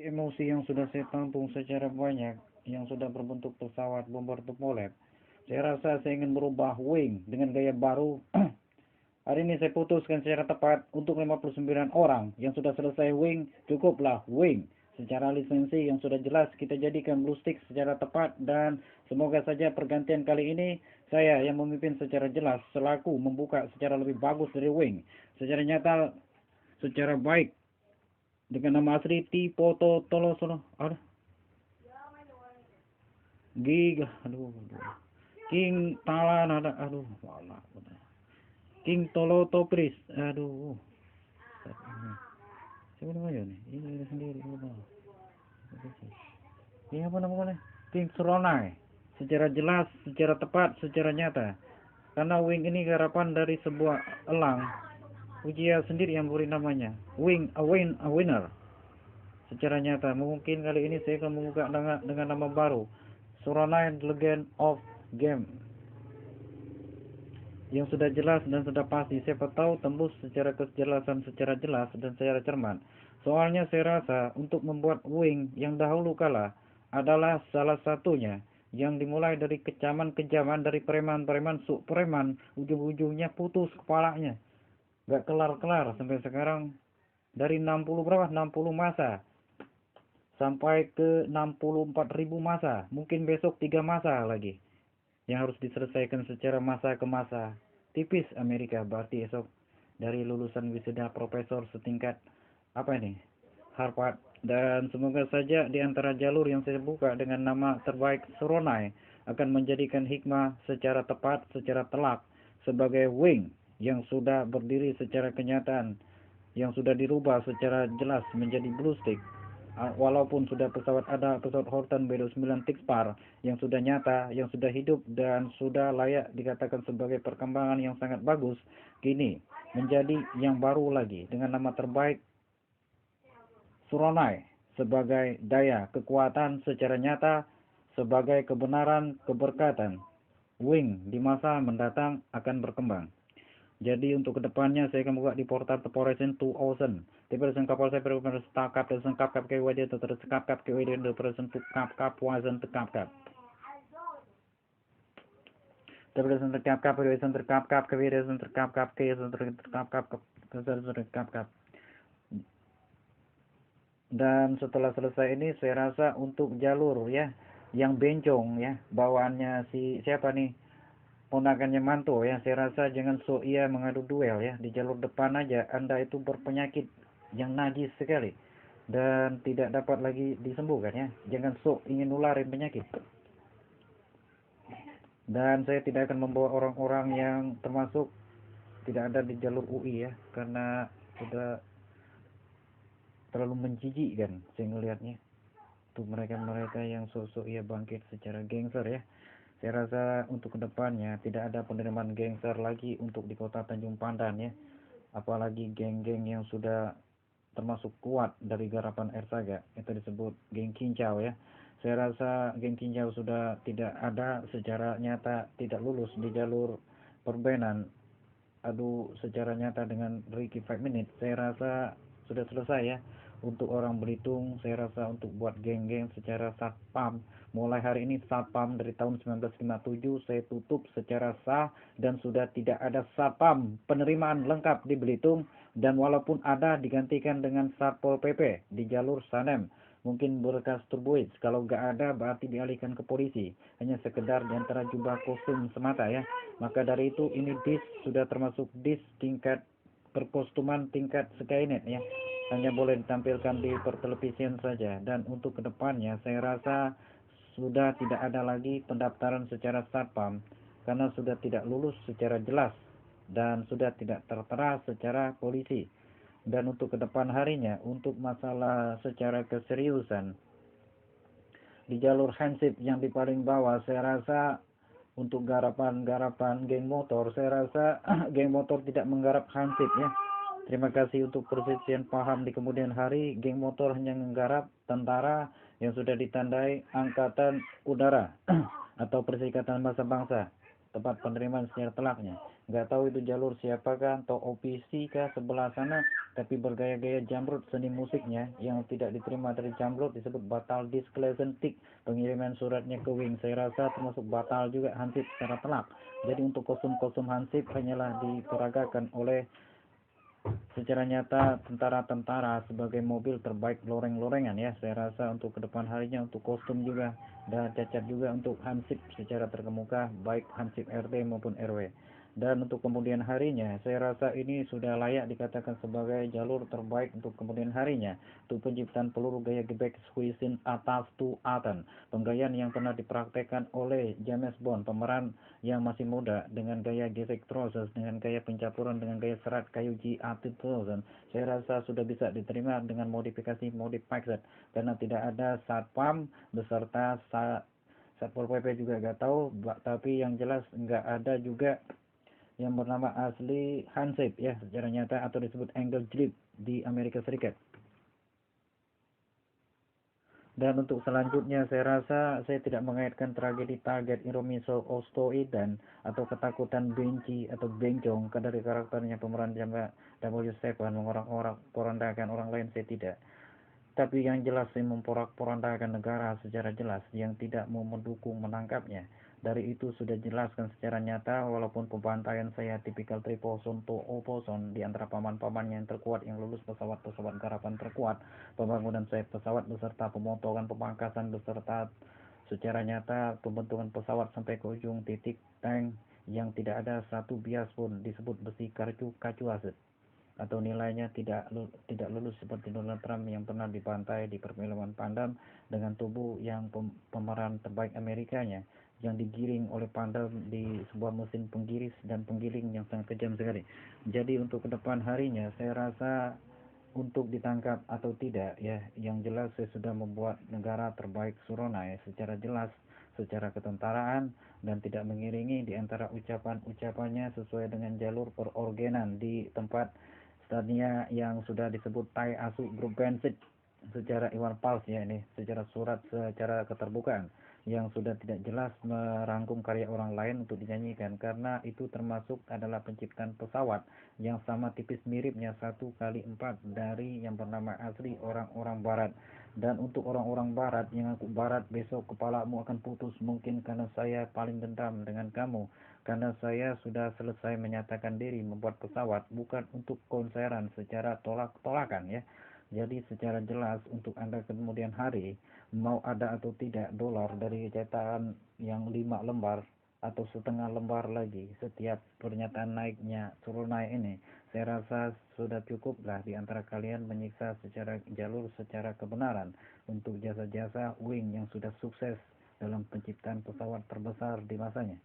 emosi yang sudah saya tampung secara banyak, yang sudah berbentuk pesawat bomber tupolev, saya rasa saya ingin merubah wing dengan gaya baru. Hari ini saya putuskan secara tepat untuk 59 orang yang sudah selesai wing, cukuplah wing. Secara lisensi yang sudah jelas kita jadikan blue stick secara tepat, dan semoga saja pergantian kali ini saya yang memimpin secara jelas selaku membuka secara lebih bagus dari wing. Secara nyata, secara baik, dengan nama asli Tipo Tolosolo. Aduh, Giga, aduh. King Talan ada, aduh, malah. King Tolotopris, aduh. Siapa namanya nih? Ini ada sendiri. Ini apa namanya? King Suronai. Secara jelas, secara tepat, secara nyata. Karena wing ini garapan dari sebuah elang. Ujia sendiri yang beri namanya. Wing, a winner. Secara nyata, mungkin kali ini saya akan membuka dengan nama baru. Suronai Legend of Game. Yang sudah jelas dan sudah pasti, siapa tahu tembus secara kejelasan secara jelas dan secara cermat. Soalnya saya rasa untuk membuat wing yang dahulu kala adalah salah satunya yang dimulai dari kecaman-kejaman dari preman-preman preman, ujung-ujungnya putus kepalanya, gak kelar-kelar sampai sekarang. Dari 60 berapa, 60 masa sampai ke 64.000 masa, mungkin besok 3 masa lagi yang harus diselesaikan secara masa ke masa. Tipis Amerika berarti esok dari lulusan wisuda profesor setingkat apa ini, Harvard. Dan semoga saja di antara jalur yang saya buka dengan nama terbaik Suronai akan menjadikan hikmah secara tepat, secara telak sebagai wing yang sudah berdiri secara kenyataan, yang sudah dirubah secara jelas menjadi blue stick. Walaupun sudah ada pesawat Horten B-29 Tixpar yang sudah nyata, yang sudah hidup dan sudah layak dikatakan sebagai perkembangan yang sangat bagus, kini menjadi yang baru lagi dengan nama terbaik Suronai sebagai daya kekuatan secara nyata, sebagai kebenaran keberkatan. Wing di masa mendatang akan berkembang. Jadi untuk kedepannya saya akan buka di portal Operation 2000. Operation kapal saya berapa stakap dan sengkap kap KWD atau tersekap kap KWD dan Operation kap wazen tekap kap. Operation terkap kap Operation terkap kap KWD dan terkap kap Operation terkap kap terkap kap. Dan setelah selesai ini saya rasa untuk jalur ya yang bencong ya, bawaannya si siapa nih, ponakannya Manto ya, saya rasa jangan sok ia mengadu duel ya, di jalur depan aja Anda itu berpenyakit yang najis sekali dan tidak dapat lagi disembuhkan ya. Jangan sok ingin nularin penyakit. Dan saya tidak akan membawa orang-orang yang termasuk tidak ada di jalur UI ya, karena sudah terlalu menjijikkan saya ngelihatnya. Untuk mereka-mereka yang sok-sok ia bangkit secara gangster ya. Saya rasa untuk kedepannya tidak ada penerimaan gangster lagi untuk di kota Tanjung Pandan ya. Apalagi geng-geng yang sudah termasuk kuat dari garapan Ersaga, itu disebut geng Kincau ya. Saya rasa geng Kincau sudah tidak ada secara nyata, tidak lulus di jalur perbenan adu secara nyata dengan Ricky 5 Minutes. Saya rasa sudah selesai ya. Untuk orang Belitung, saya rasa untuk buat geng-geng secara satpam, mulai hari ini satpam dari tahun 1957 saya tutup secara sah dan sudah tidak ada satpam penerimaan lengkap di Belitung, dan walaupun ada digantikan dengan Satpol PP di jalur Sanem. Mungkin berkas turbuid, kalau nggak ada berarti dialihkan ke polisi, hanya sekedar diantara jubah kostum semata ya. Maka dari itu ini dis sudah termasuk dis tingkat perkostuman tingkat Skynet ya, hanya boleh ditampilkan di pertelevisian saja. Dan untuk kedepannya saya rasa sudah tidak ada lagi pendaftaran secara satpam karena sudah tidak lulus secara jelas dan sudah tidak tertera secara polisi. Dan untuk kedepan harinya, untuk masalah secara keseriusan di jalur handship yang di paling bawah, saya rasa untuk garapan-garapan geng motor, saya rasa geng motor tidak menggarap handship ya. Terima kasih untuk persisian paham di kemudian hari. Geng motor hanya menggarap tentara yang sudah ditandai Angkatan Udara atau Perserikatan Bangsa-Bangsa. tempat penerimaan secara telaknya. Nggak tahu itu jalur siapakah atau OPC kah sebelah sana, tapi bergaya-gaya jamrut seni musiknya yang tidak diterima dari jamrut disebut batal disclasentik. Pengiriman suratnya ke Wing saya rasa termasuk batal juga hansip secara telak. Jadi untuk kostum-kostum hansip hanyalah diperagakan oleh secara nyata tentara-tentara sebagai mobil terbaik loreng-lorengan ya. Saya rasa untuk ke depan harinya untuk kostum juga dan cacat juga untuk hansip secara terkemuka baik hansip RT maupun RW. Dan untuk kemudian harinya saya rasa ini sudah layak dikatakan sebagai jalur terbaik untuk kemudian harinya untuk penciptaan peluru gaya gebek Swissin atas to Aten, penggayaan yang pernah dipraktekkan oleh James Bond, pemeran yang masih muda dengan gaya gesek proses, dengan gaya pencapuran, dengan gaya serat kayu G-Attention. Saya rasa sudah bisa diterima dengan modifikasi modified karena tidak ada satpam beserta satpol pp juga nggak tahu, tapi yang jelas nggak ada juga yang bernama asli hansip ya secara nyata atau disebut angle grip di Amerika Serikat. Dan untuk selanjutnya saya rasa saya tidak mengaitkan tragedi target Hiromiso Ostoidan atau ketakutan benci atau bencong dari karakternya pemeran W7 mengorang-orang porandakan orang lain, saya tidak. Tapi yang jelas saya memporak-porandakan negara secara jelas yang tidak mau mendukung menangkapnya. Dari itu sudah jelaskan secara nyata walaupun pembantaian saya tipikal triposon to oposon di antara paman-paman yang terkuat yang lulus pesawat-pesawat garapan terkuat, pembangunan sayap pesawat beserta pemotongan pemangkasan beserta secara nyata pembentukan pesawat sampai ke ujung titik tank yang tidak ada satu bias pun disebut besi kacu aset atau nilainya tidak lulus seperti Donald Trump yang pernah dibantai di perfilman Pandam dengan tubuh yang pemeran terbaik Amerikanya yang digiring oleh Pandam di sebuah mesin penggiris dan penggiling yang sangat kejam sekali. Jadi untuk ke depan harinya saya rasa untuk ditangkap atau tidak ya, yang jelas saya sudah membuat negara terbaik Suronai secara jelas, secara ketentaraan, dan tidak mengiringi di antara ucapan-ucapannya sesuai dengan jalur perorganan di tempat stadnya yang sudah disebut Tai Asu Grup Bensit secara Iwan Pals ya, ini secara surat secara keterbukaan yang sudah tidak jelas merangkum karya orang lain untuk dinyanyikan, karena itu termasuk adalah penciptaan pesawat yang sama tipis miripnya 1x4 dari yang bernama asli orang-orang barat. Dan untuk orang-orang barat yang aku barat, besok kepalamu akan putus mungkin karena saya paling dendam dengan kamu, karena saya sudah selesai menyatakan diri membuat pesawat bukan untuk konseran secara tolak-tolakan ya. Jadi secara jelas untuk Anda kemudian hari mau ada atau tidak dolar dari cetakan yang 5 lembar atau setengah lembar lagi setiap pernyataan naiknya turun naik ini, saya rasa sudah cukuplah di antara kalian menyiksa secara jalur secara kebenaran untuk jasa-jasa Wing yang sudah sukses dalam penciptaan pesawat terbesar di masanya.